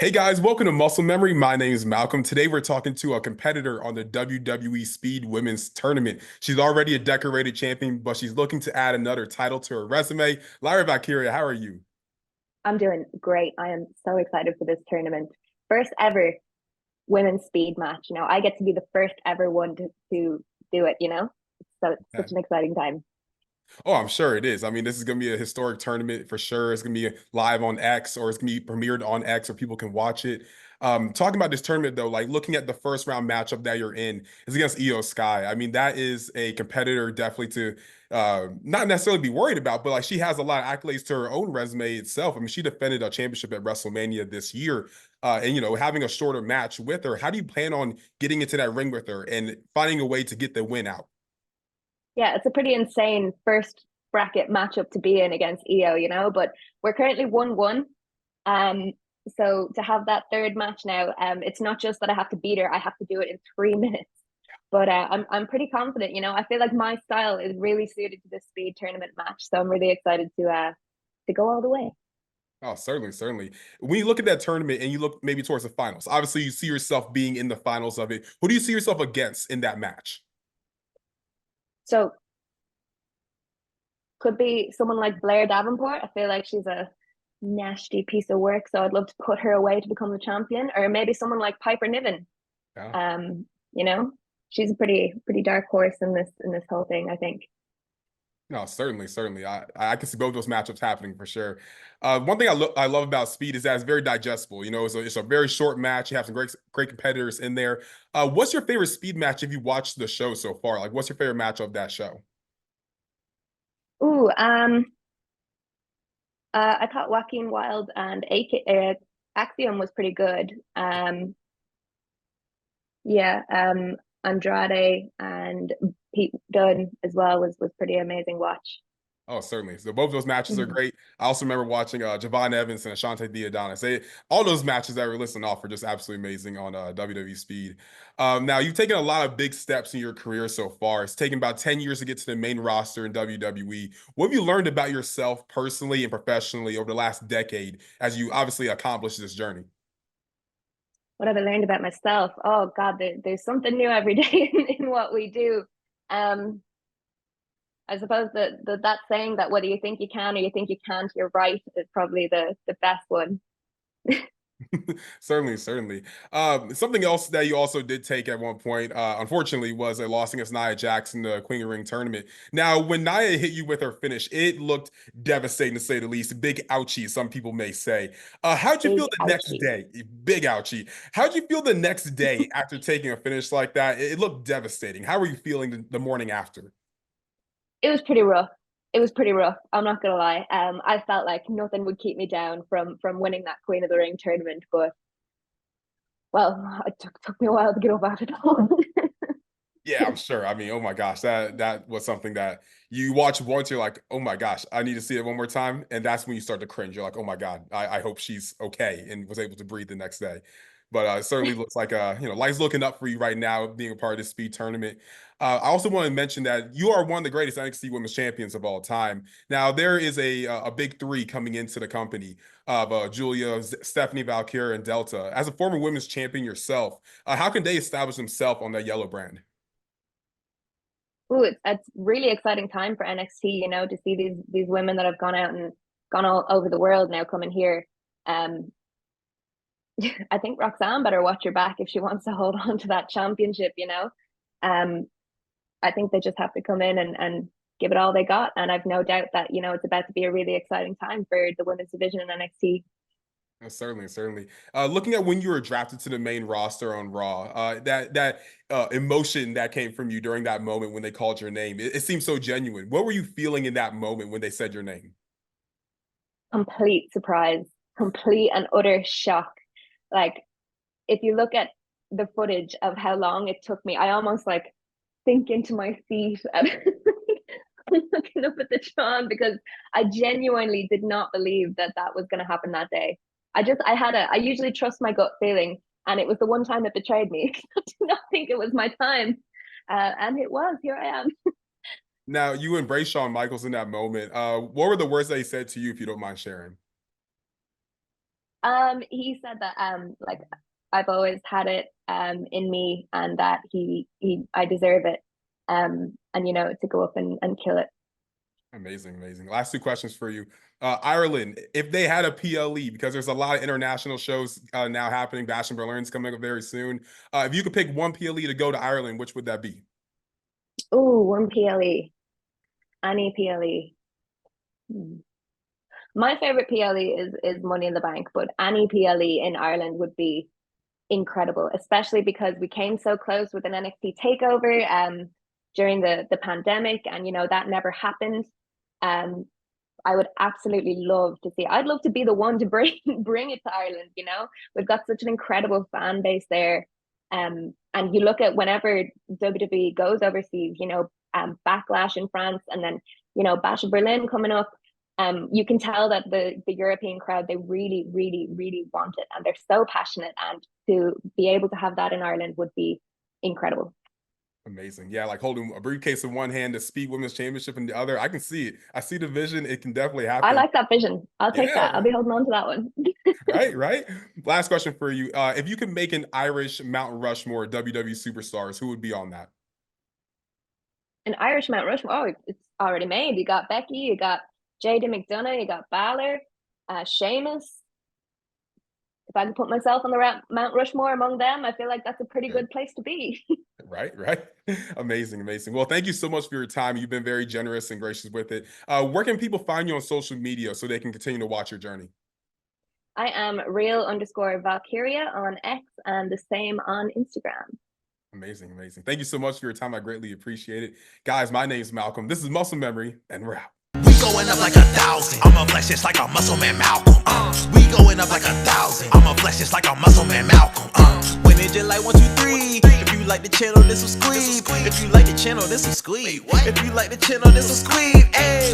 Hey guys, welcome to Muscle Memory. My name is Malcolm. Today we're talking to a competitor on the WWE Speed Women's Tournament. She's already a decorated champion, but she's looking to add another title to her resume. LYRA VALKYRIA, how are you? I'm doing great. I am so excited for this tournament. First ever women's speed match. I get to be the first ever one to do it. So it's Yeah. such an exciting time. Oh, I'm sure it is. I mean, this is going to be a historic tournament for sure. It's going to be live on X, or it's going to be premiered on X where people can watch it. Talking about this tournament though, like looking at the first round matchup that you're in is against Io Sky. I mean, that is a competitor definitely to not necessarily be worried about, but like she has a lot of accolades to her own resume itself. I mean, she defended a championship at WrestleMania this year. And having a shorter match with her, how do you plan on getting into that ring with her and finding a way to get the win out? Yeah, it's a pretty insane first bracket matchup to be in against Io, but we're currently 1-1. Um, so to have that third match now, it's not just that I have to beat her, I have to do it in 3 minutes. But I'm pretty confident. I feel like my style is really suited to this speed tournament match. So I'm really excited to go all the way. Oh, certainly, certainly. When you look at that tournament and you look maybe towards the finals, obviously you see yourself being in the finals of it. Who do you see yourself against in that match? So could be someone like Blair Davenport. I feel like she's a nasty piece of work, so I'd love to put her away to become the champion. Or maybe someone like Piper Niven. Yeah. Um, you know, she's a pretty dark horse in this whole thing, I think. No, certainly, certainly. I can see both those matchups happening for sure. One thing I love about Speed is that it's very digestible. It's a very short match. You have some great competitors in there. What's your favorite Speed match if you watched the show so far? Like, what's your favorite match of that show? Ooh, I thought Joaquin Wild and Axiom was pretty good. Yeah, Andrade and Pete Dunne as well was pretty amazing watch. Oh, certainly. So both of those matches are Mhm. great. I also remember watching Javon Evans and Ashante Theodonis. All those matches that were listed off are just absolutely amazing on WWE Speed. Now, you've taken a lot of big steps in your career so far. It's taken about 10 years to get to the main roster in WWE. What have you learned about yourself personally and professionally over the last decade as you obviously accomplished this journey? What have I learned about myself? Oh God, there's something new every day in what we do. Um, I suppose that saying that whether you think you can or you think you can't, you're right is probably the best one. Certainly, certainly. Something else that you also did take at one point, unfortunately, was a loss against Nia Jax in the Queen of the Ring tournament. Now, when Nia hit you with her finish, it looked devastating to say the least. Big ouchie, some people may say. How'd you Big feel the next ouchie. day? Big ouchie. How'd you feel the next day after taking a finish like that? It looked devastating. How were you feeling the morning after? It was pretty rough. It was pretty rough. I'm not gonna lie. I felt like nothing would keep me down from winning that Queen of the Ring tournament, but well, it took me a while to get over it all. Yeah, I'm sure. I mean, oh my gosh, that was something that you watch once, you're like, oh my gosh, I need to see it one more time. And that's when you start to cringe. You're like, oh my God, I hope she's okay and was able to breathe the next day. But it certainly looks like life's looking up for you right now, being a part of this speed tournament. I also want to mention that you are one of the greatest NXT Women's Champions of all time. Now there is a big three coming into the company of Julia, Stephanie, Valkyria, and Delta. As a former women's champion yourself, how can they establish themselves on that yellow brand? Ooh, it's really exciting time for NXT, to see these women that have gone out and gone all over the world now coming here. Um, I think Roxanne better watch her back if she wants to hold on to that championship. Um, I think they just have to come in and give it all they got. And I've no doubt that, it's about to be a really exciting time for the women's division in NXT. Certainly, certainly. Looking at when you were drafted to the main roster on Raw, that emotion that came from you during that moment when they called your name, it seems so genuine. What were you feeling in that moment when they said your name? Complete surprise, complete and utter shock. Like, if you look at the footage of how long it took me, I almost like sink into my seat and looking up at the Tron because I genuinely did not believe that that was going to happen that day. I usually trust my gut feeling, and it was the one time it betrayed me. I did not think it was my time, and it was. Here I am. Now, you embraced Shawn Michaels in that moment. What were the words that he said to you, if you don't mind sharing? He said that like I've always had it in me, and that I deserve it, and you know, to go up and kill it. Amazing, amazing. Last two questions for you. Ireland, if they had a PLE, because there's a lot of international shows now happening, Bash and Berlin's coming up very soon. If you could pick one PLE to go to Ireland, which would that be? Oh, one PLE, any PLE. Hmm. My favorite PLE is Money in the Bank, but any PLE in Ireland would be incredible, especially because we came so close with an NXT takeover during the pandemic, and you know that never happened. Um, I would absolutely love to see. I'd love to be the one to bring it to Ireland. You know, we've got such an incredible fan base there. And you look at whenever WWE goes overseas, you know, Backlash in France, and then you know Bash in Berlin coming up. You can tell that the European crowd, they really, really, really want it, and they're so passionate. And to be able to have that in Ireland would be incredible. Amazing. Yeah, like holding a briefcase in one hand, the Speed Women's Championship in the other. I can see it. I see the vision. It can definitely I happen. like that vision. I'll take Yeah, that. I'll be holding on to that one. right, right. Last question for you. If you could make an Irish Mount Rushmore WWE superstars, who would be on that? An Irish Mount Rushmore. Oh, it's already made. You got Becky, you got JD McDonough, you got Balor, Sheamus. If I could put myself on the Mount Rushmore among them, I feel like that's a pretty Yeah. good place to be. Right, right. Amazing, amazing. Well, thank you so much for your time. You've been very generous and gracious with it. Where can people find you on social media so they can continue to watch your journey? I am real_Valkyria on X, and the same on Instagram. Amazing, amazing. Thank you so much for your time. I greatly appreciate it. Guys, my name's Malcolm. This is Muscle Memory, and we're out. We going up like 1,000. I'm a flex just like a muscle man Malcolm. We going up like 1,000. I'm a flex just like a muscle man Malcolm. When it just like 1, 2, 3. If you like the channel, this will squeeze. If you like the channel, this will squeeze. If you like the channel, this will squeeze. Hey.